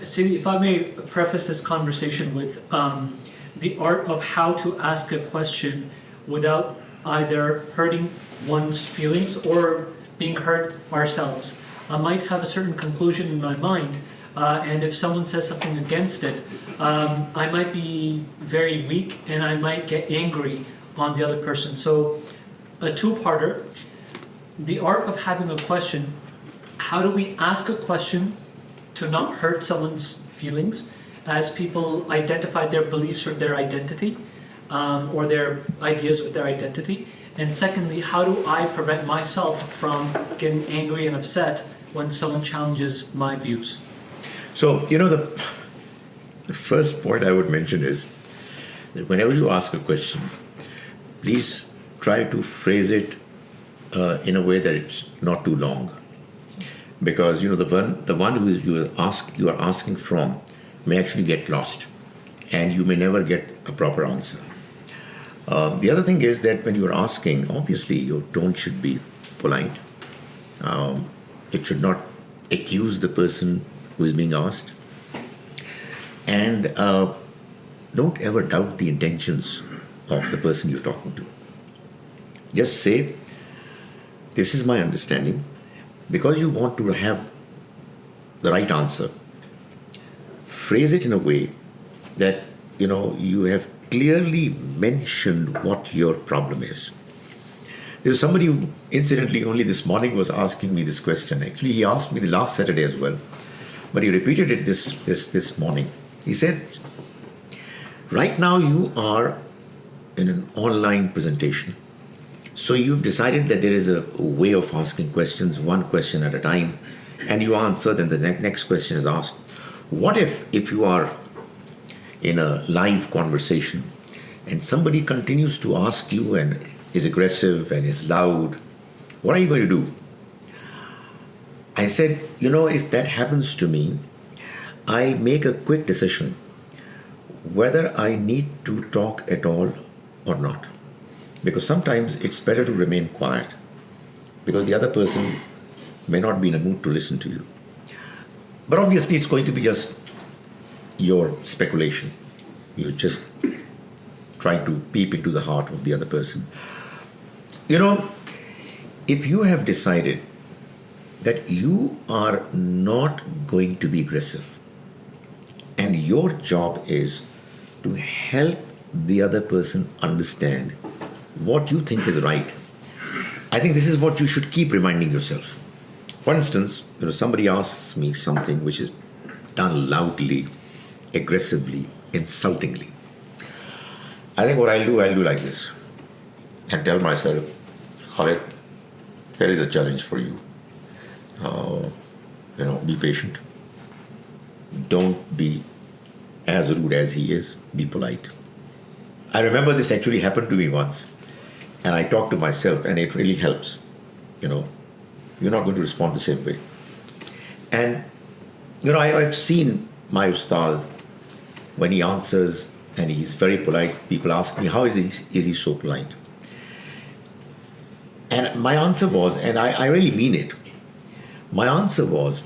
See, if I may preface this conversation with the art of how to ask a question without either hurting one's feelings or being hurt ourselves. I might have a certain conclusion in my mind, and if someone says something against it, I might be very weak and I might get angry on the other person. So, a two-parter, the art of having a question. How do we ask a question to not hurt someone's feelings as people identify their beliefs or their identity, or their ideas with their identity? And secondly, how do I prevent myself from getting angry and upset when someone challenges my views? So, the first point I would mention is that whenever you ask a question, please try to phrase it in a way that it's not too long. Because the one who you are asking from may actually get lost, and you may never get a proper answer. The other thing is that when you are asking, obviously your tone should be polite. It should not accuse the person who is being asked, and don't ever doubt the intentions of the person you're talking to. Just say, "This is my understanding." Because you want to have the right answer, phrase it in a way that you have clearly mentioned what your problem is. There's somebody who, incidentally, only this morning was asking me this question. Actually, he asked me the last Saturday as well, but he repeated it this morning. He said, "Right now you are in an online presentation. So you've decided that there is a way of asking questions, one question at a time, and you answer, then the next question is asked. What if you are in a live conversation and somebody continues to ask you and is aggressive and is loud? What are you going to do?" I said, if that happens to me, I'll make a quick decision whether I need to talk at all or not. Because sometimes it's better to remain quiet, because the other person may not be in a mood to listen to you. But obviously it's going to be just your speculation. You just try to peep into the heart of the other person. If you have decided that you are not going to be aggressive, and your job is to help the other person understand what you think is right, I think this is what you should keep reminding yourself. For instance, somebody asks me something which is done loudly, aggressively, insultingly. I think what I'll do like this, and tell myself, "Khalid, here is a challenge for you. Be patient. Don't be as rude as he is. Be polite." I remember this actually happened to me once. And I talk to myself, and it really helps. You're not going to respond the same way. And, I've seen my ustad, when he answers and he's very polite, people ask me, "How is he so polite?" And my answer was, and I really mean it, my answer was,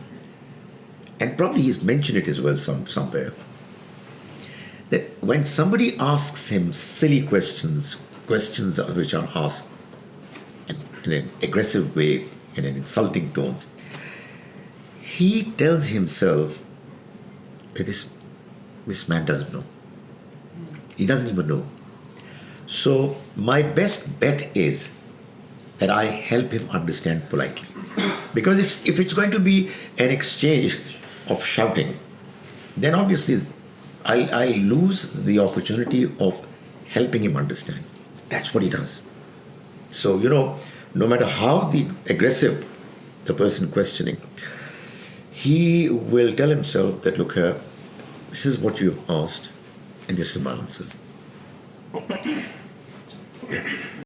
and probably he's mentioned it as well somewhere, that when somebody asks him silly questions which are asked in an aggressive way, in an insulting tone, he tells himself that this man doesn't know. He doesn't even know. So my best bet is that I help him understand politely. Because if it's going to be an exchange of shouting, then obviously I'll lose the opportunity of helping him understand. That's what he does. So, no matter how aggressive the person questioning, he will tell himself that, "Look here, this is what you've asked, and this is my answer."